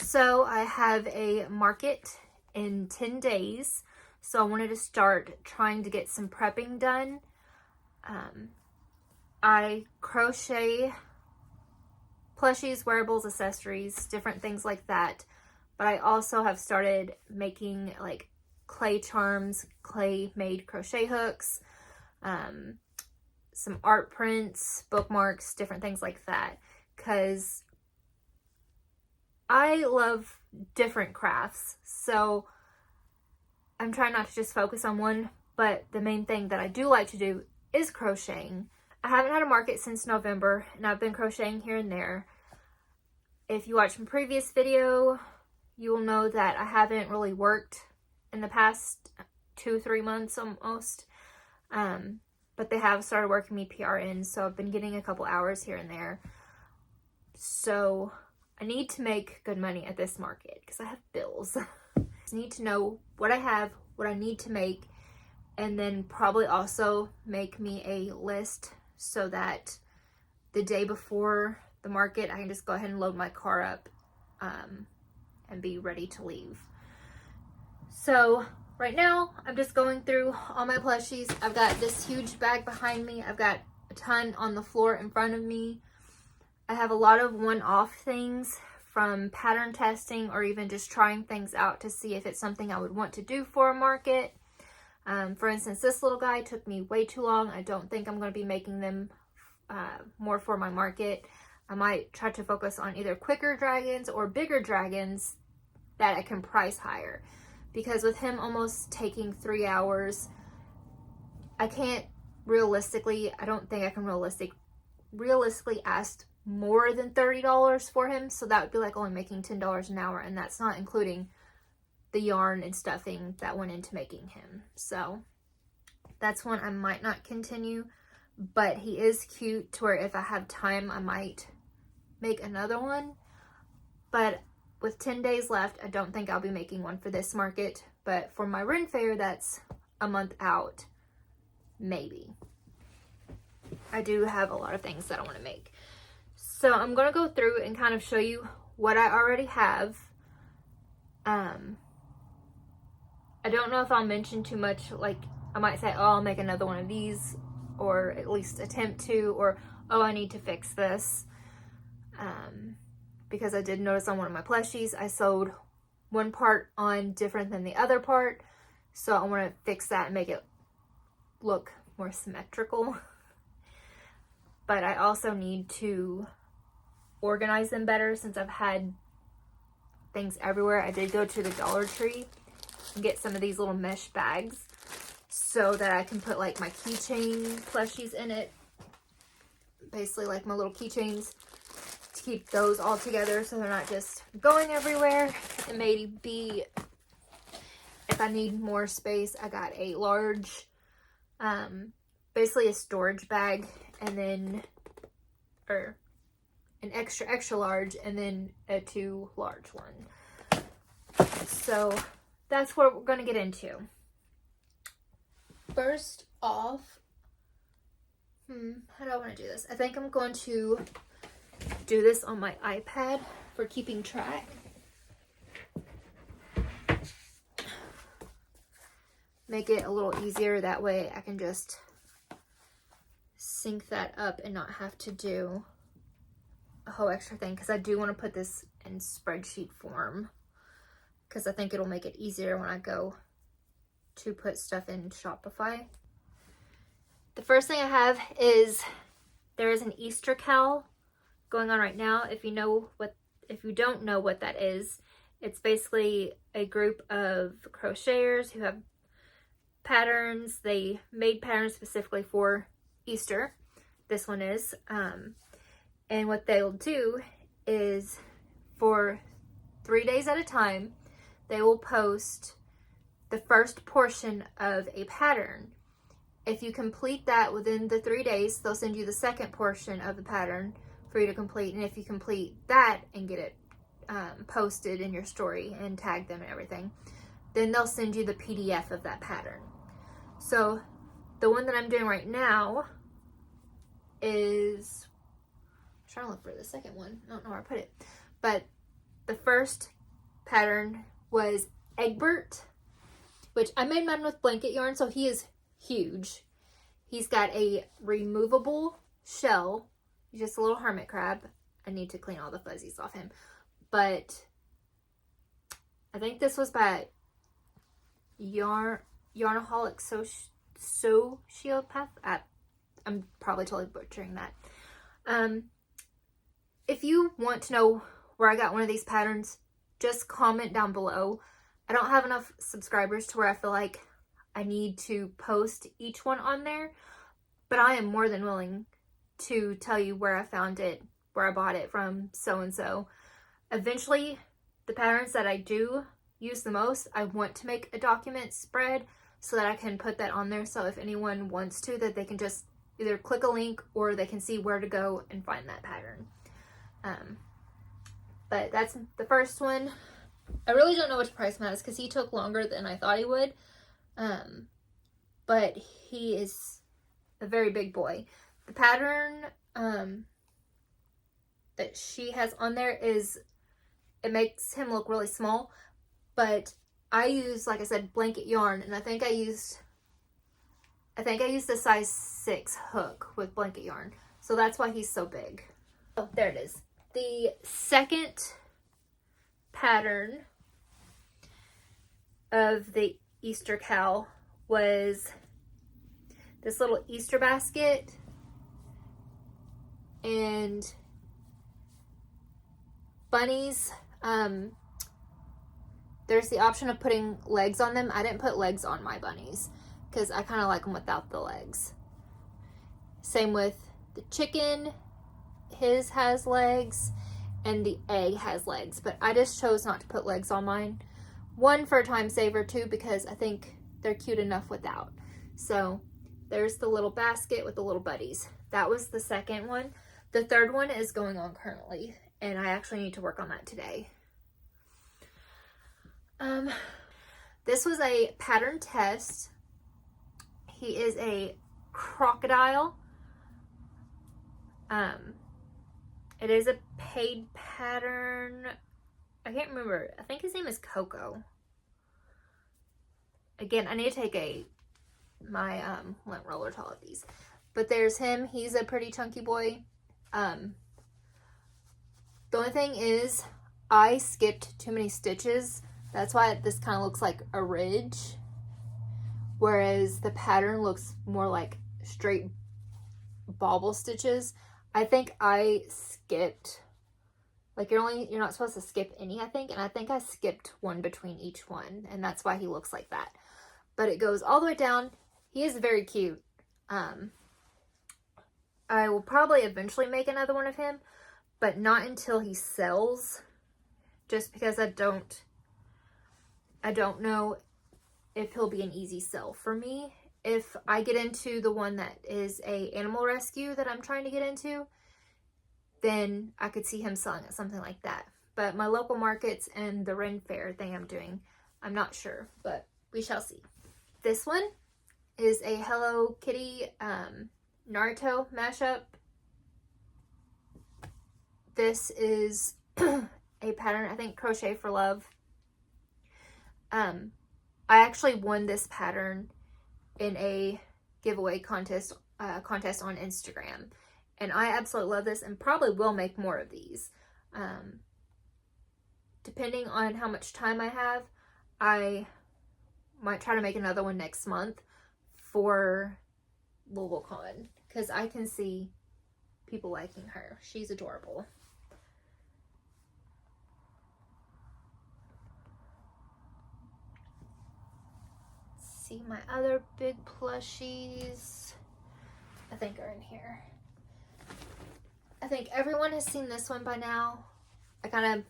So I have a market in 10 days. So I wanted to start trying to get some prepping done. I crochet plushies, wearables, accessories, different things like that. But I also have started making like clay charms, clay made crochet hooks, some art prints, bookmarks, different things like that. Because I love different crafts. So I'm trying not to just focus on one, but the main thing that I do like to do is crocheting. I haven't had a market since November, and I've been crocheting here and there. If you watch my previous video, you will know that I haven't really worked in the past 2-3 months almost. But they have started working me PRN, so I've been getting a couple hours here and there. So I need to make good money at this market because I have bills. I need to know what I have, what I need to make, and then probably also make me a list so that the day before the market, I can just go ahead and load my car up and be ready to leave. So right now, I'm just going through all my plushies. I've got this huge bag behind me. I've got a ton on the floor in front of me. I have a lot of one-off things from pattern testing or even just trying things out to see if it's something I would want to do for a market. For instance, this little guy took me way too long. I don't think I'm going to be making them more for my market. I might try to focus on either quicker dragons or bigger dragons that I can price higher. Because with him almost taking 3 hours, I can't realistically, I don't think I can realistically ask more than $30 for him. So that would be like only making $10 an hour, and that's not including the yarn and stuffing that went into making him. So that's one I might not continue, but he is cute to where if I have time, I might make another one. But with 10 days left, I don't think I'll be making one for this market, but for my Ren Fair, that's a month out, maybe. I do have a lot of things that I want to make. So I'm going to go through and kind of show you what I already have. I don't know if I'll mention too much, like I might say, oh, I'll make another one of these, or at least attempt to, or oh, I need to fix this. Because I did notice on one of my plushies, I sewed one part on different than the other part. So I want to fix that and make it look more symmetrical. But I also need to organize them better since I've had things everywhere. I did go to the Dollar Tree and get some of these little mesh bags so that I can put like my keychain plushies in it. Basically like my little keychains, to keep those all together so they're not just going everywhere. And maybe if I need more space, I got a large, basically a storage bag, and then, or an extra large, and then a 2 large one. So that's what we're going to get into. First off, how do I want to do this? I think I'm going to do this on my iPad for keeping track. Make it a little easier, that way I can just sync that up and not have to do a whole extra thing, because I do want to put this in spreadsheet form, because I think it'll make it easier when I go to put stuff in Shopify. The first thing I have is there is an Easter cowl going on right now. If you don't know what that is, it's basically a group of crocheters who have patterns. They made patterns specifically for Easter. This one is, and what they'll do is for 3 days at a time, they will post the first portion of a pattern. If you complete that within the 3 days, they'll send you the second portion of the pattern for you to complete. And if you complete that and get it posted in your story and tag them and everything, then they'll send you the PDF of that pattern. So the one that I'm doing right now is, I'm trying to look for the second one. I don't know where I put it. But the first pattern was Egbert, which I made mine with blanket yarn, so he is huge. He's got a removable shell. He's just a little hermit crab. I need to clean all the fuzzies off him. But I think this was by Yarnaholic Sociopath. I'm probably totally butchering that. If you want to know where I got one of these patterns, just comment down below. I don't have enough subscribers to where I feel like I need to post each one on there, but I am more than willing to tell you where I found it, where I bought it from, so-and-so. Eventually, the patterns that I do use the most, I want to make a document spread so that I can put that on there, so if anyone wants to, that they can just either click a link or they can see where to go and find that pattern. But that's the first one. I really don't know which price map is because he took longer than I thought he would. But he is a very big boy. The pattern that she has on there is, it makes him look really small, but I use, like I said, blanket yarn, and I think I used the size 6 hook with blanket yarn, so that's why he's so big. Oh, there it is. The second pattern of the Easter cow was this little Easter basket, and bunnies. There's the option of putting legs on them. I didn't put legs on my bunnies because I kind of like them without the legs. Same with the chicken. His has legs, and the egg has legs, but I just chose not to put legs on mine. One, for a time saver, two, because I think they're cute enough without. So there's the little basket with the little buddies. That was the second one. The third one is going on currently, and I actually need to work on that today. This was a pattern test. He is a crocodile. It is a paid pattern. I can't remember. I think his name is Coco. Again, I need to take my lint roller to all of these. But there's him. He's a pretty chunky boy. The only thing is, I skipped too many stitches. That's why this kind of looks like a ridge, whereas the pattern looks more like straight bobble stitches. I think I skipped, like you're not supposed to skip any, I think, and I think I skipped one between each one, and that's why he looks like that. But it goes all the way down. He is very cute. I will probably eventually make another one of him, but not until he sells, just because I don't know if he'll be an easy sell for me. If I get into the one that is a animal rescue that I'm trying to get into, then I could see him selling at something like that. But my local markets and the Ren Fair thing I'm doing, I'm not sure, but we shall see. This one is a Hello Kitty Naruto mashup. This is a pattern, I think, Crochet for Love. I actually won this pattern in a giveaway contest on Instagram, and I absolutely love this and probably will make more of these. Depending on how much time I have, I might try to make another one next month for LouisvilleCon, because I can see people liking her. She's adorable. See, my other big plushies, I think, are in here. I think everyone has seen this one by now. I kind of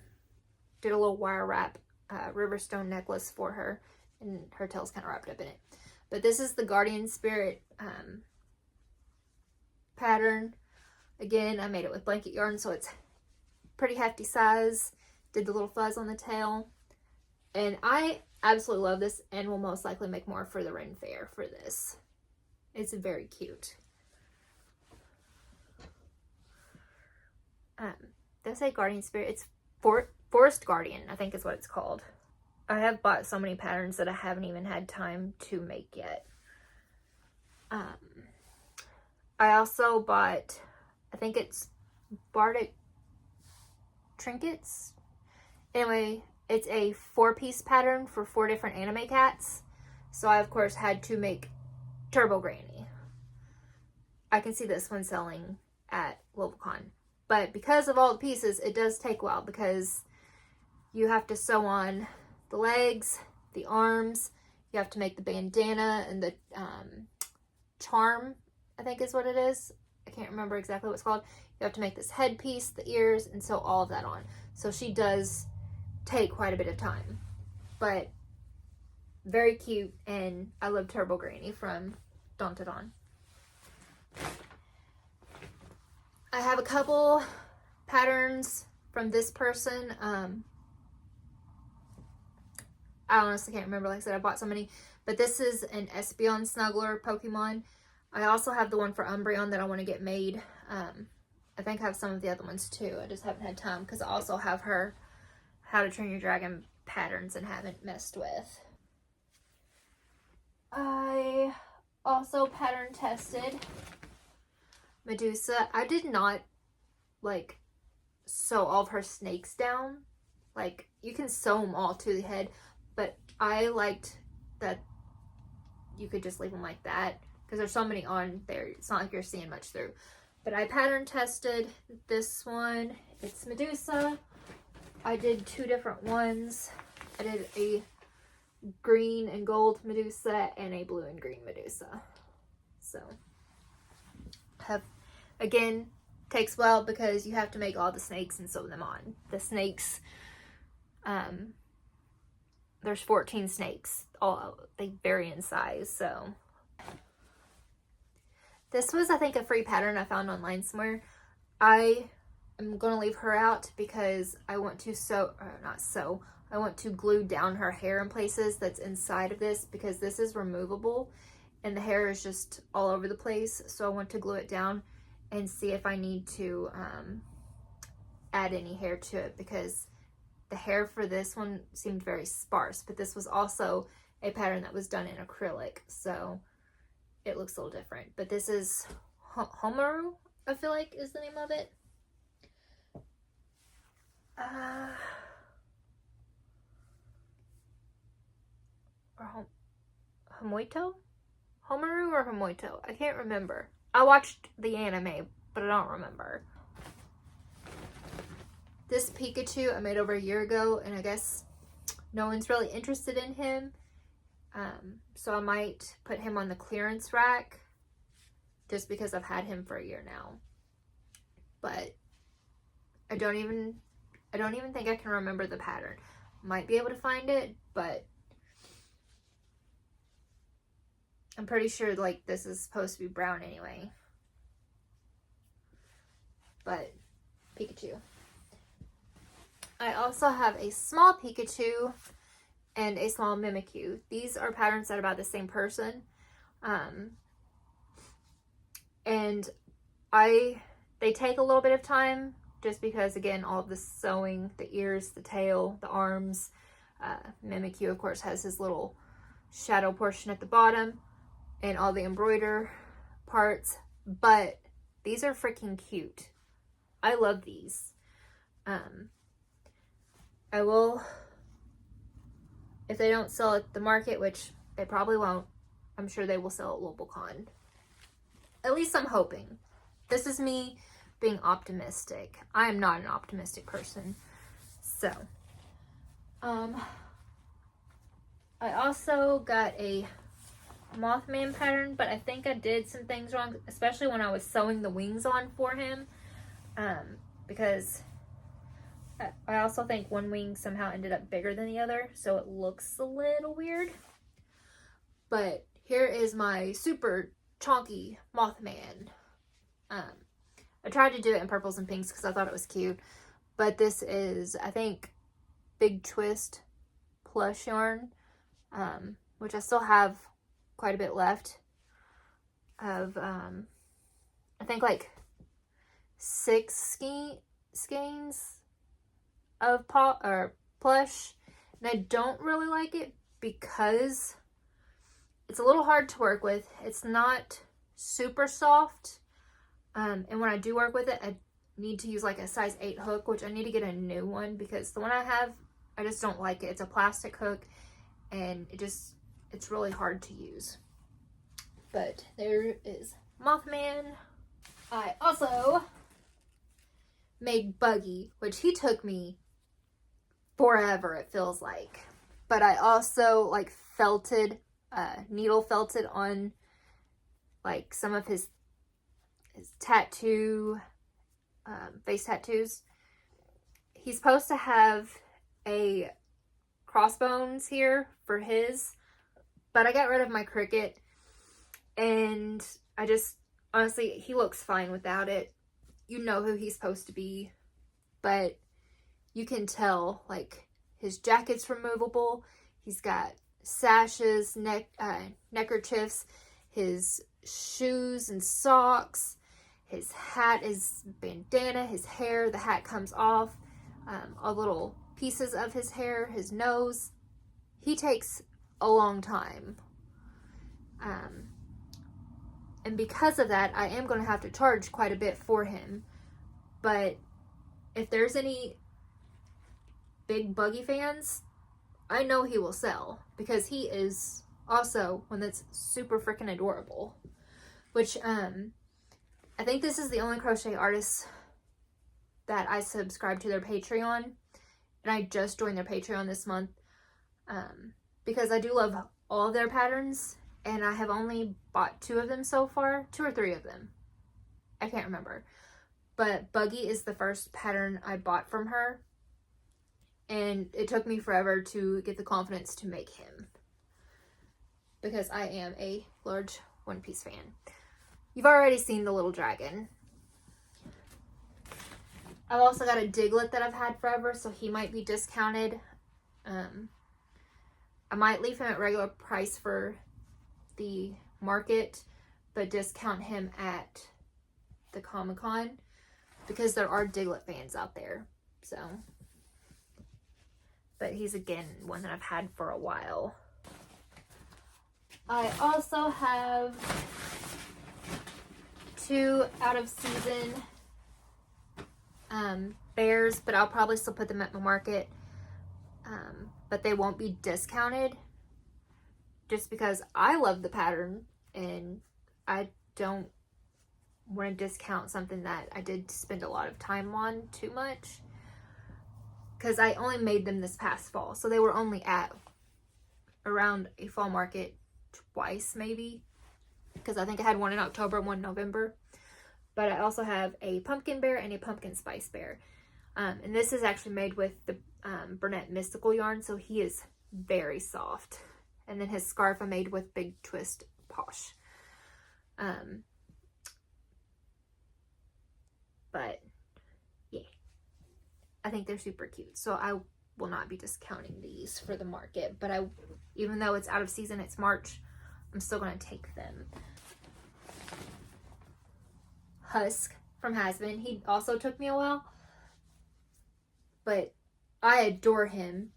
did a little wire wrap Riverstone necklace for her, and her tail's kind of wrapped up in it. But this is the Guardian Spirit pattern. Again, I made it with blanket yarn, so it's pretty hefty size. Did the little fuzz on the tail. And I absolutely love this and will most likely make more for the Ren Fair for this. It's very cute. That's a Guardian Spirit. It's Forest Guardian, I think is what it's called. I have bought so many patterns that I haven't even had time to make yet. I also bought, I think it's Bardic Trinkets. Anyway, it's a 4-piece pattern for 4 different anime cats. So I, of course, had to make Turbo Granny. I can see this one selling at LovalCon. But because of all the pieces, it does take a while because you have to sew on the legs, the arms, you have to make the bandana and the charm, I think is what it is. I can't remember exactly what it's called. You have to make this headpiece, the ears, and sew all of that on. So she does take quite a bit of time. But very cute, and I love Turbo Granny from Dawn to Dawn. I have a couple patterns from this person. I honestly can't remember. Like I said, I bought so many. But this is an Espeon Snuggler Pokemon. I also have the one for Umbreon that I want to get made. I think I have some of the other ones too. I just haven't had time because I also have her How to Train Your Dragon patterns and haven't messed with. I also pattern tested Medusa. I did not like sew all of her snakes down. Like, you can sew them all to the head, but I liked that you could just leave them like that because there's so many on there. It's not like you're seeing much through. But I pattern tested this one. It's Medusa. I did 2 different ones. I did a green and gold Medusa and a blue and green Medusa. So, again, takes a while because you have to make all the snakes and sew them on. The snakes, there's 14 snakes. They vary in size, so. This was, I think, a free pattern I found online somewhere. I am going to leave her out because I want to I want to glue down her hair in places that's inside of this because this is removable and the hair is just all over the place. So I want to glue it down and see if I need to add any hair to it because the hair for this one seemed very sparse, but this was also a pattern that was done in acrylic, so it looks a little different. But this is Homaru, I feel like is the name of it. Or Homoito? Homaru or Homoito? I can't remember. I watched the anime, but I don't remember. This Pikachu I made over a year ago, and I guess no one's really interested in him. So I might put him on the clearance rack just because I've had him for a year now. But I don't even think I can remember the pattern. Might be able to find it, but I'm pretty sure like this is supposed to be brown anyway. But Pikachu. I also have a small Pikachu and a small Mimikyu. These are patterns that are about the same person. And they take a little bit of time just because, again, all of the sewing, the ears, the tail, the arms. Mimikyu, of course, has his little shadow portion at the bottom and all the embroider parts. But these are freaking cute. I love these. I will, if they don't sell at the market, which they probably won't, I'm sure they will sell at LovalCon. At least I'm hoping. This is me being optimistic. I am not an optimistic person. So, I also got a Mothman pattern, but I think I did some things wrong, especially when I was sewing the wings on for him, because I also think one wing somehow ended up bigger than the other, so it looks a little weird. But here is my super chonky Mothman. I tried to do it in purples and pinks because I thought it was cute, but this is, I think, Big Twist plush yarn, which I still have quite a bit left of, I think like 6 skeins. of plush, and I don't really like it because it's a little hard to work with. It's not super soft, and when I do work with it, I need to use like a size 8 hook, which I need to get a new one because the one I have, I just don't like it. It's a plastic hook, and it's really hard to use. But there is Mothman. I also made Buggy, which he took me forever, it feels like. But I also like needle felted on like some of his tattoo, face tattoos. He's supposed to have a crossbones here for his, but I got rid of my Cricut, and I just, honestly, he looks fine without it. You know who he's supposed to be, but you can tell, like, his jacket's removable. He's got sashes, neckerchiefs, his shoes and socks. His hat is bandana, his hair, the hat comes off, all little pieces of his hair, his nose. He takes a long time. And because of that, I am going to have to charge quite a bit for him. But if there's any big Buggy fans, I know he will sell, because he is also one that's super freaking adorable. Which, I think this is the only crochet artist that I subscribe to their Patreon. And I just joined their Patreon this month. Because I do love all of their patterns. And I have only bought 2 of them so far. 2 or 3 of them. I can't remember. But Buggy is the first pattern I bought from her. And it took me forever to get the confidence to make him. Because I am a large One Piece fan. You've already seen the little dragon. I've also got a Diglett that I've had forever, so he might be discounted. I might leave him at regular price for the market, but discount him at the Comic-Con, because there are Diglett fans out there. So, but he's again one that I've had for a while. I also have 2 out of season bears, but I'll probably still put them at my market. But they won't be discounted, just because I love the pattern and I don't want to discount something that I did spend a lot of time on too much, because I only made them this past fall, so they were only at around a fall market twice maybe, because I think I had one in October and one in November. But I also have a pumpkin bear and a pumpkin spice bear, and this is actually made with the Burnett Mystical yarn, so he is very soft. And then his scarf I made with Big Twist Posh. But yeah, I think they're super cute, so I will not be discounting these for the market. But even though it's out of season, it's March, I'm still going to take them. Husk from Hasbin, he also took me a while, but I adore him.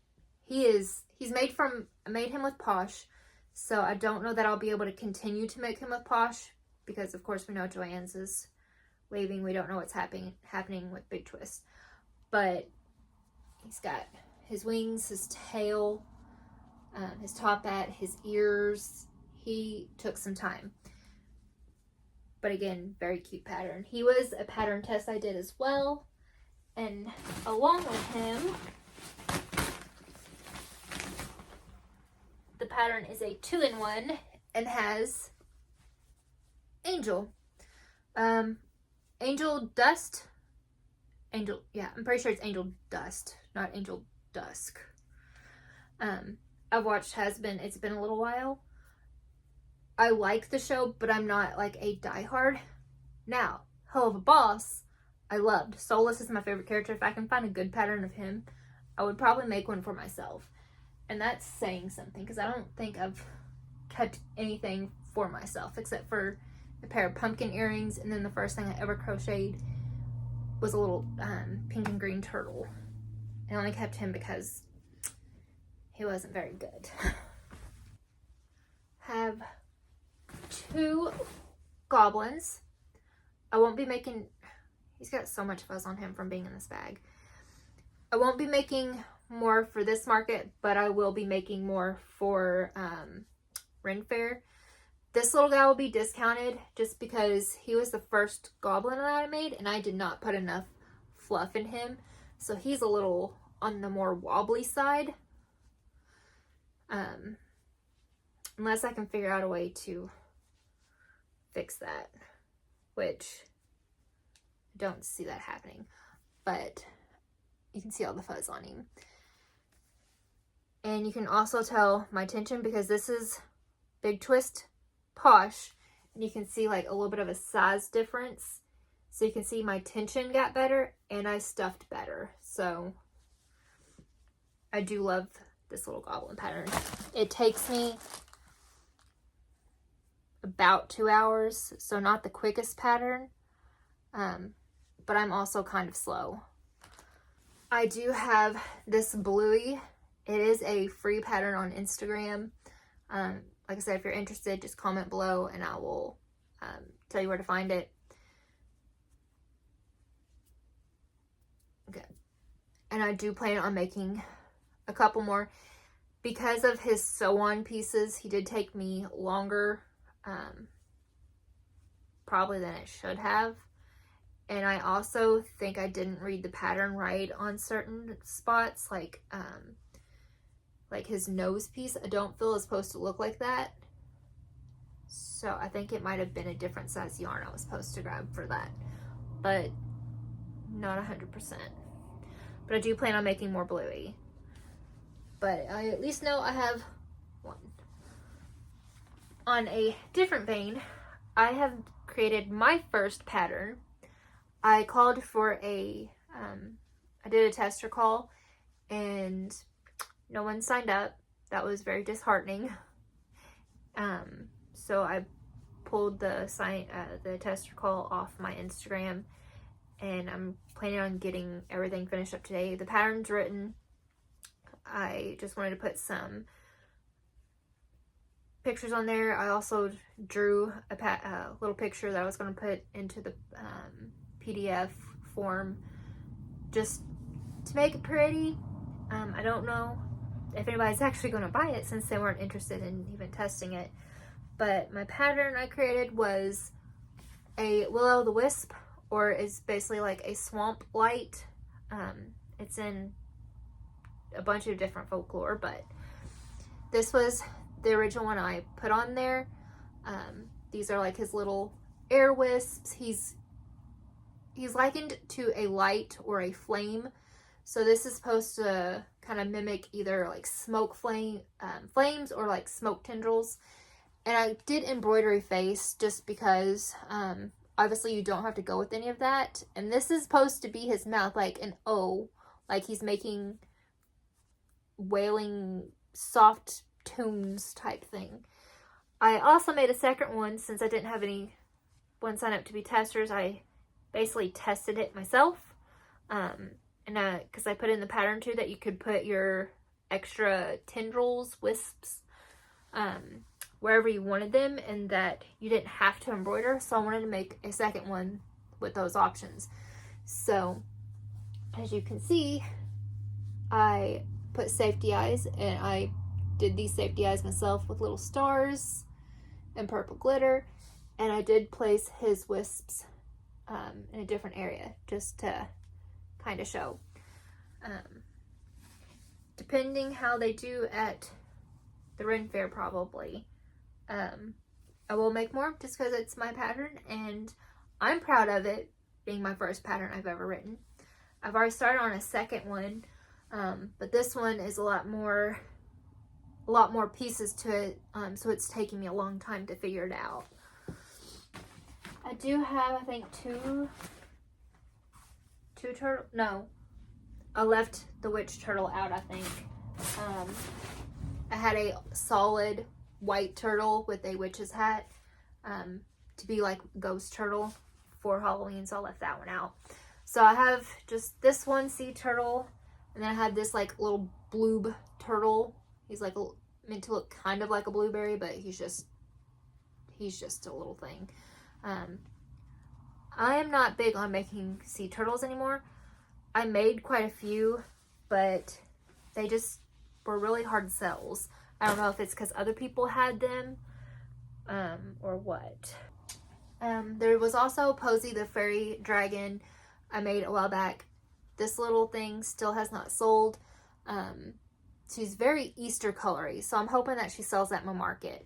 He's made I made him with Posh, so I don't know that I'll be able to continue to make him with Posh, because of course we know Joann's is waving. We don't know what's happening with Big Twist. But he's got his wings, his tail, his top hat, his ears. He took some time. But again, very cute pattern. He was a pattern test I did as well. And along with him, the pattern is a 2-in-1 and has Angel. Angel Dust. Yeah, I'm pretty sure it's Angel Dust, not Angel Dusk. I've watched Hasbin. It's been a little while. I like the show, but I'm not like a diehard. Now, Hell of a Boss, I loved. Solus is my favorite character. If I can find a good pattern of him, I would probably make one for myself. And that's saying something, because I don't think I've kept anything for myself except for a pair of pumpkin earrings, and then the first thing I ever crocheted was a little pink and green turtle. I only kept him because he wasn't very good. Have 2 goblins. I won't be making, he's got so much fuzz on him from being in this bag. I won't be making more for this market, but I will be making more for Ren Fair. This little guy will be discounted just because he was the first goblin that I made, and I did not put enough fluff in him. So he's a little on the more wobbly side. Unless I can figure out a way to fix that, which I don't see that happening. But you can see all the fuzz on him. And you can also tell my tension because this is Big Twist Posh, and you can see like a little bit of a size difference. So you can see my tension got better and I stuffed better. So I do love this little goblin pattern. It takes me about 2 hours, so not the quickest pattern, but I'm also kind of slow. I do have this bluey. It is a free pattern on Instagram. Like I said, if you're interested, just comment below and I will tell you where to find it. Okay. And I do plan on making a couple more. Because of his sew-on pieces, he did take me longer probably than it should have. And I also think I didn't read the pattern right on certain spots, like his nose piece. I don't feel it's supposed to look like that. So I think it might have been a different size yarn I was supposed to grab for that. But not 100%. But I do plan on making more bluey. But I at least know I have one. On a different vein, I have created my first pattern. I called for I did a tester call and no one signed up. That was very disheartening. So I pulled the tester call off my Instagram, and I'm planning on getting everything finished up today. The pattern's written. I just wanted to put some pictures on there. I also drew a little picture that I was going to put into the PDF form just to make it pretty. I don't know if anybody's actually going to buy it since they weren't interested in even testing it. But my pattern I created was a will-o'-the-wisp, or is basically like a swamp light. It's in a bunch of different folklore, but this was the original one I put on there. These are like his little air wisps. He's likened to a light or a flame. So this is supposed to kind of mimic either like smoke flames or like smoke tendrils. And I did embroidery face just because obviously you don't have to go with any of that. And this is supposed to be his mouth, like an O, like he's making wailing soft tunes type thing. I also made a second one since I didn't have anyone sign up to be testers. I basically tested it myself. And because I put in the pattern too that you could put your extra tendrils, wisps, wherever you wanted them, and that you didn't have to embroider. So I wanted to make a second one with those options. So as you can see, I put safety eyes, and I did these safety eyes myself with little stars and purple glitter. And I did place his wisps in a different area just to kind of show. Depending how they do at the Ren Fair, probably I will make more just because it's my pattern and I'm proud of it being my first pattern I've ever written. I've already started on a second one, but this one is a lot more pieces to it, so it's taking me a long time to figure it out. I do have, I think, two turtle. No, I left the witch turtle out, I think. I had a solid white turtle with a witch's hat to be like ghost turtle for Halloween, so I left that one out. So I have just this one sea turtle. And then I have this like little bloob turtle. He's like meant to look kind of like a blueberry, but he's just a little thing. I am not big on making sea turtles anymore. I made quite a few, but they just were really hard sells. I don't know if it's because other people had them or what. There was also Posey the fairy dragon I made a while back. This little thing still has not sold. She's very Easter colory, so I'm hoping that she sells at my market.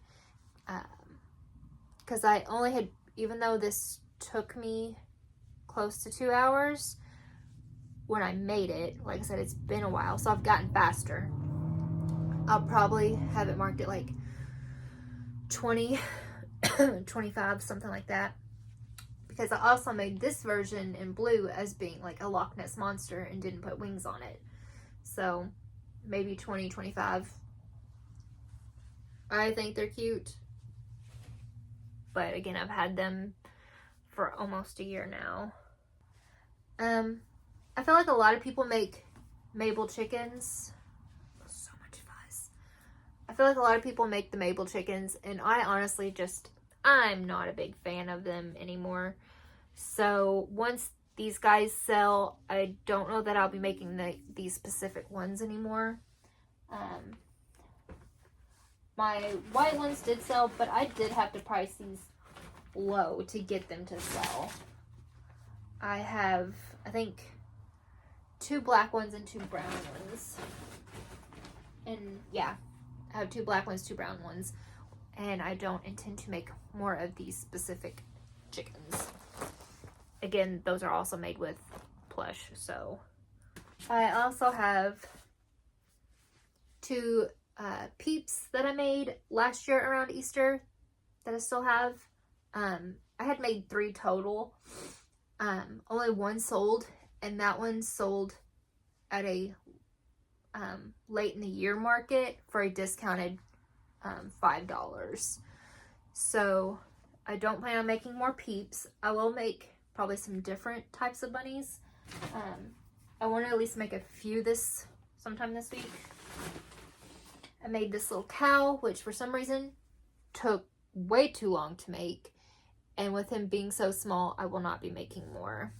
Because I only had, even though this took me close to 2 hours when I made it, like I said, it's been a while, so I've gotten faster. I'll probably have it marked at like 20, 25, something like that. Because I also made this version in blue as being like a Loch Ness monster and didn't put wings on it. So maybe 20, 25. I think they're cute. But again, I've had them for almost a year now. I feel like a lot of people make Mabel chickens. So much fuss. I feel like a lot of people make the Mabel chickens, and I honestly I'm not a big fan of them anymore. So once these guys sell, I don't know that I'll be making these specific ones anymore. My white ones did sell, but I did have to price these low to get them to sell. I have, I think, 2 black ones and 2 brown ones. And yeah, I have 2 black ones, 2 brown ones. And I don't intend to make more of these specific chickens. Again, those are also made with plush, so. I also have 2 peeps that I made last year around Easter that I still have. I had made 3 total. Only 1 sold, and that one sold at a late in the year market for a discounted $5. So I don't plan on making more peeps. I will make probably some different types of bunnies. I want to at least make a few sometime this week. I made this little cow, which for some reason took way too long to make. And with him being so small, I will not be making more.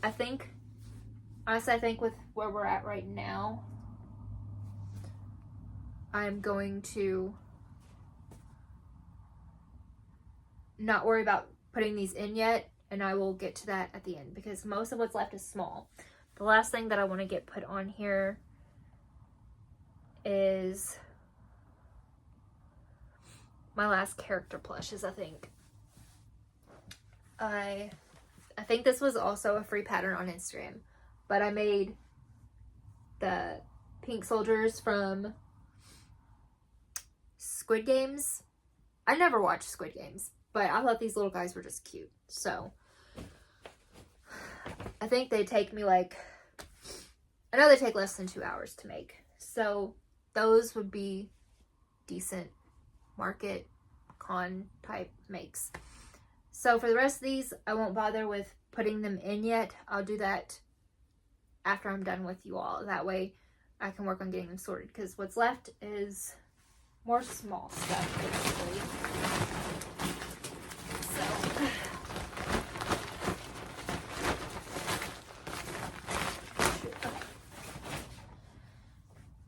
Honestly, I think with where we're at right now, I'm going to not worry about putting these in yet, and I will get to that at the end because most of what's left is small. The last thing that I want to get put on here is my last character plushes, I think. I think this was also a free pattern on Instagram, but I made the pink soldiers from Squid Games. I never watched Squid Games, but I thought these little guys were just cute. So I think they take me I know they take less than 2 hours to make. So those would be decent market con type makes. So for the rest of these, I won't bother with putting them in yet. I'll do that after I'm done with you all. That way I can work on getting them sorted, because what's left is more small stuff, basically.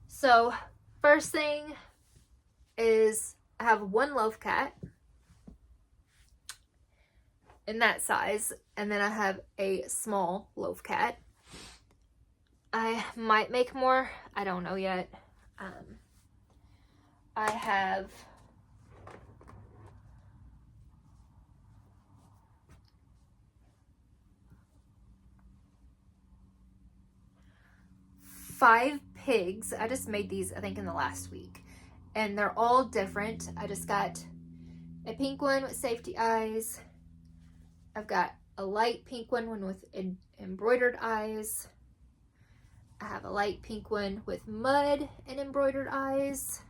So first thing is I have 1 loaf cat in that size, and then I have a small loaf cat. I might make more, I don't know yet. I have five pigs. I just made these, I think, in the last week, and they're all different. I just got a pink one with safety eyes. I've got a light pink one with embroidered eyes. I have a light pink one with mud and embroidered eyes.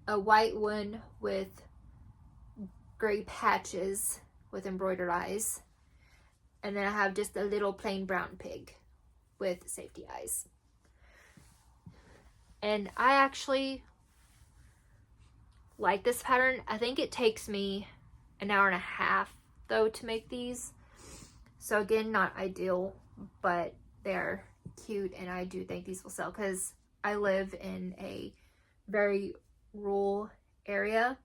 A white one with gray patches with embroidered eyes. And then I have just a little plain brown pig with safety eyes. And I actually like this pattern. I think it takes me an hour and a half though to make these. So again, not ideal, but they're cute, and I do think these will sell because I live in a very rural area.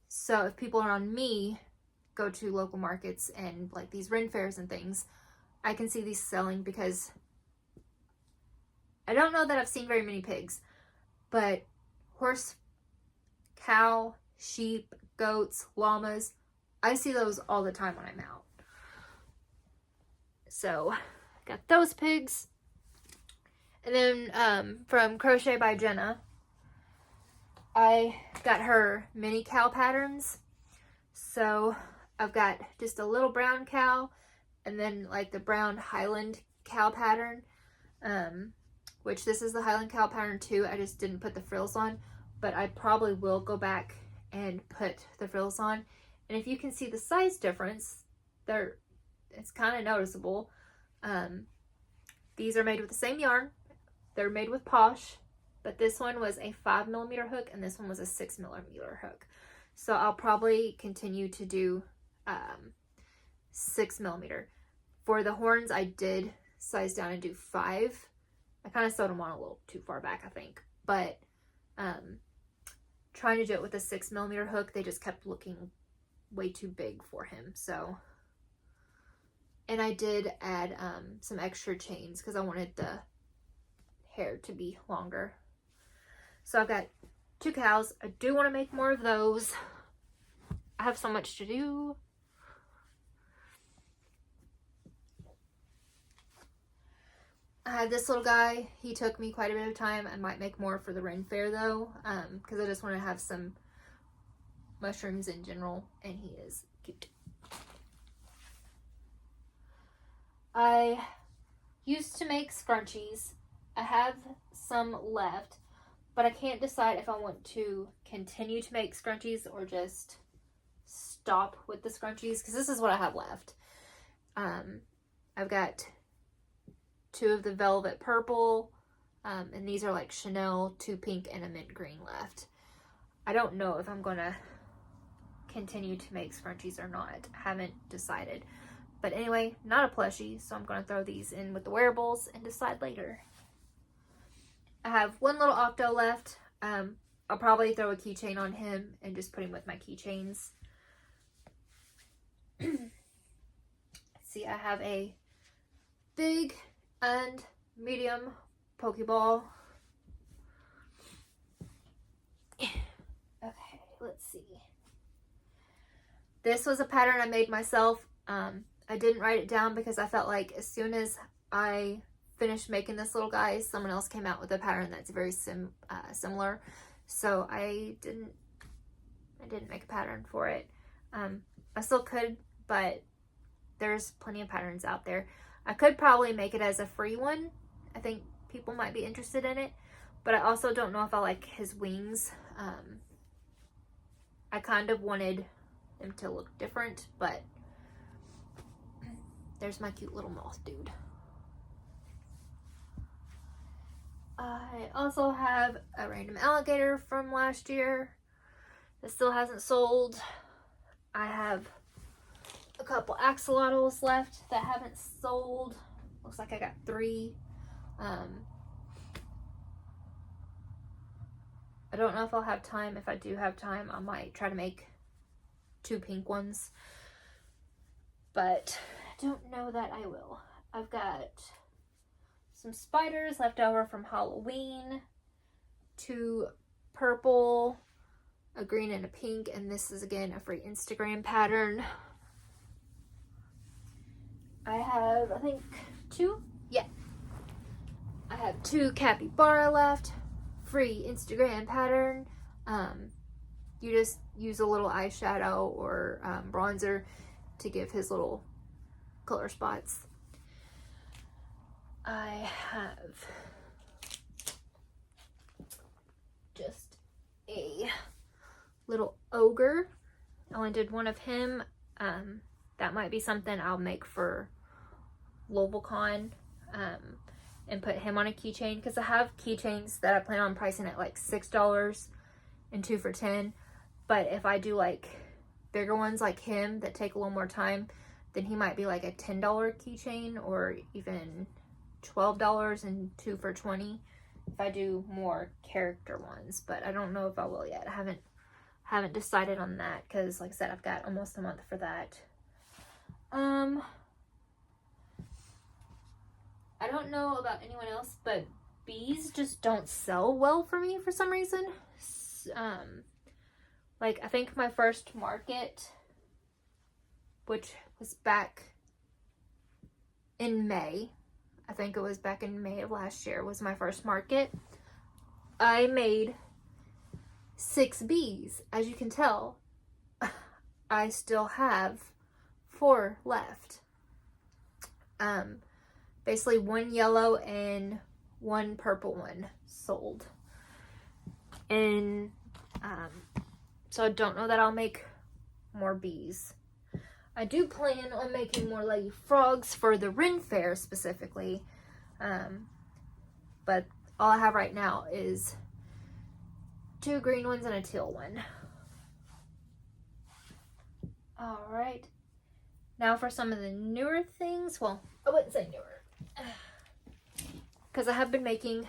So if people around me go to local markets and like these Ren fairs and things, I can see these selling because I don't know that I've seen very many pigs, but horse, cow, sheep, goats, llamas, I see those all the time when I'm out. So got those pigs. And then from Crochet by Jenna, I got her mini cow patterns. So I've got just a little brown cow and then like the brown Highland cow pattern, which this is the Highland cow pattern too. I just didn't put the frills on, but I probably will go back and put the frills on. And if you can see the size difference, it's kind of noticeable. These are made with the same yarn. They're made with Posh, but this one was a 5mm hook and this one was a 6mm hook. So I'll probably continue to do 6mm. For the horns, I did size down and do 5. I kind of sewed them on a little too far back, I think. But trying to do it with a 6mm hook, they just kept looking way too big for him. So, and I did add some extra chains because I wanted the hair to be longer. So I've got 2 cows. I do want to make more of those. I have so much to do. I had this little guy. He took me quite a bit of time. I might make more for the Ren Fair though, because I just want to have some mushrooms in general, and he is cute. I used to make scrunchies. I have some left, but I can't decide if I want to continue to make scrunchies or just stop with the scrunchies, because this is what I have left. I've got 2 of the velvet purple, and these are like Chanel, 2 pink, and a mint green left. I don't know if I'm gonna continue to make scrunchies or not. Haven't decided. But anyway, not a plushie, so I'm gonna throw these in with the wearables and decide later. I have 1 little octo left. I'll probably throw a keychain on him and just put him with my keychains. See, I have a big and medium Pokeball. Okay, let's see. This was a pattern I made myself. I didn't write it down because I felt like as soon as I finished making this little guy, someone else came out with a pattern that's very similar. So I didn't make a pattern for it. I still could, but there's plenty of patterns out there. I could probably make it as a free one. I think people might be interested in it, but I also don't know if I like his wings. I kind of wanted them to look different, but there's my cute little moth dude. I also have a random alligator from last year that still hasn't sold. I have a couple axolotls left that haven't sold. Looks like I got 3. I don't know if I'll have time. If I do have time, I might try to make 2 pink ones, but I don't know that I will. I've got some spiders left over from Halloween, 2 purple, a green, and a pink, and this is again a free Instagram pattern. I have, I think, 2? Yeah. I have 2 capybara left, free Instagram pattern. You just use a little eyeshadow or bronzer to give his little color spots. I have just a little ogre. I only did 1 of him. That might be something I'll make for LovelCon. and put him on a keychain, because I have keychains that I plan on pricing at like $6 and 2 for $10. But if I do like bigger ones like him that take a little more time, then he might be like a $10 keychain, or even $12 and 2 for $20 if I do more character ones. But I don't know if I will yet. I haven't decided on that, because like I said, I've got almost a month for that. I don't know about anyone else, but bees just don't sell well for me for some reason. Like, I think my first market, which was back in May, I think it was back in May of last year, was my first market. I made 6 bees. As you can tell, I still have 4 left. Basically 1 yellow and 1 purple one sold. And so I don't know that I'll make more bees. I do plan on making more lady frogs for the Ren Fair specifically. But all I have right now is 2 green ones and a teal one. Alright. Now for some of the newer things. Well, I wouldn't say newer, because I have been making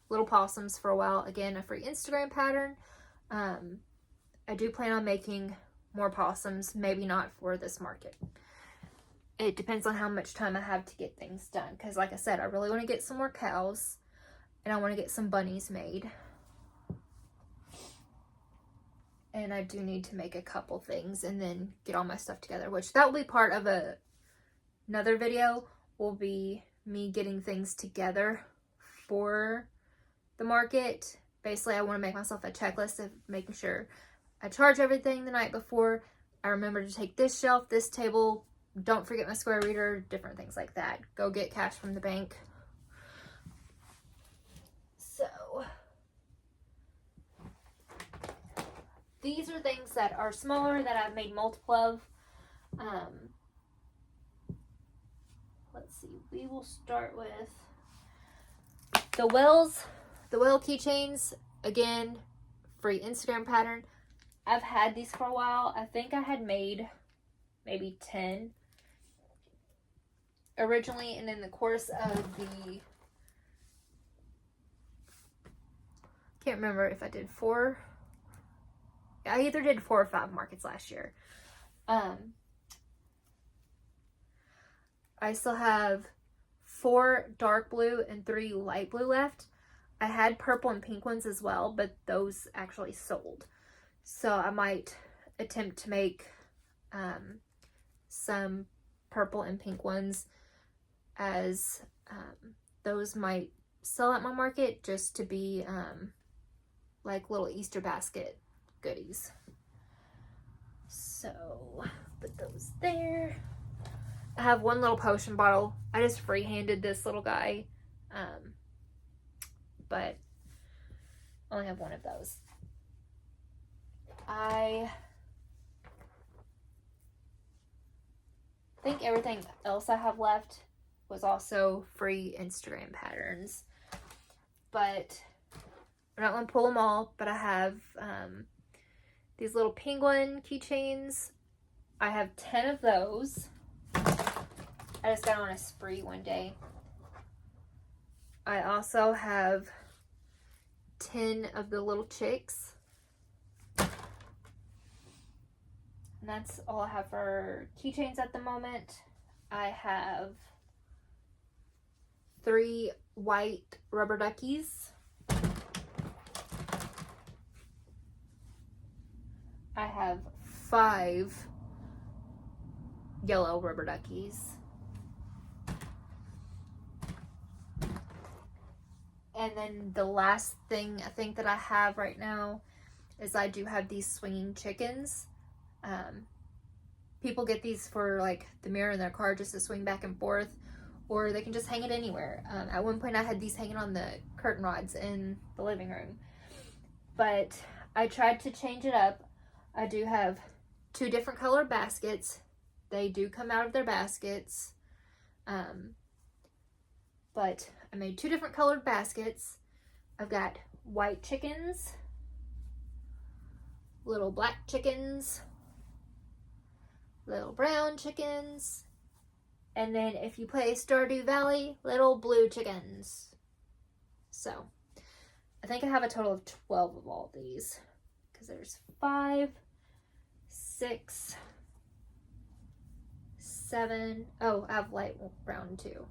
little possums for a while. Again, a free Instagram pattern. I do plan on making more possums, maybe not for this market. It depends on how much time I have to get things done, because like I said, I really want to get some more cows, and I want to get some bunnies made. And I do need to make a couple things and then get all my stuff together, which that will be part of another video, will be me getting things together for the market. Basically, I want to make myself a checklist of making sure I charge everything the night before. I remember to take this shelf, this table, don't forget my square reader, different things like that. Go get cash from the bank. So these are things that are smaller that I've made multiple of. Let's see, we will start with the whale keychains. Again, free Instagram pattern. I've had these for a while. I think I had made maybe 10 originally, and in the course of the, can't remember if I did 4. I either did 4 or 5 markets last year. I still have 4 dark blue and 3 light blue left. I had purple and pink ones as well, but those actually sold. So I might attempt to make some purple and pink ones, as those might sell at my market, just to be like little Easter basket goodies. So put those there. I have 1 little potion bottle. I just free-handed this little guy, but only have 1 of those. I think everything else I have left was also free Instagram patterns, but I'm not going to pull them all. But I have these little penguin keychains. I have 10 of those. I just got on a spree one day. I also have 10 of the little chicks. And that's all I have for keychains at the moment. I have 3 white rubber duckies. I have 5 yellow rubber duckies. And then the last thing I think that I have right now is I do have these swinging chickens. People get these for like the mirror in their car just to swing back and forth, or they can just hang it anywhere. At one point I had these hanging on the curtain rods in the living room, but I tried to change it up. I do have 2 different color baskets. They do come out of their baskets, but I made 2 different colored baskets. I've got white chickens, little black chickens, little brown chickens, and then if you play Stardew Valley, little blue chickens. So I think I have a total of 12 of all these, because there's 5, 6, 7. Oh, I have light brown too.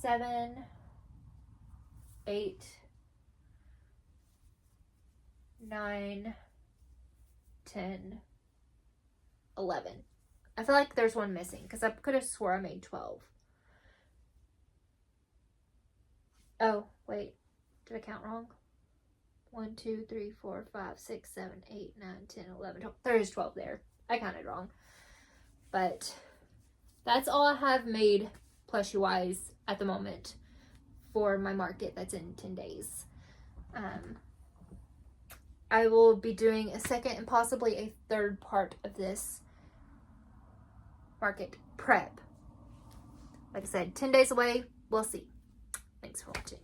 7, 8, 9, 10, 11. I feel like there's one missing because I could have swore I made 12. Oh, wait. Did I count wrong? 1, 2, 3, 4, 5, 6, 7, 8, 9, 10, 11, 12. There is 12 there. I counted wrong. But that's all I have made plushie wise at the moment for my market that's in 10 days. I will be doing a second and possibly a third part of this market prep. Like I said, 10 days away. We'll see. Thanks for watching.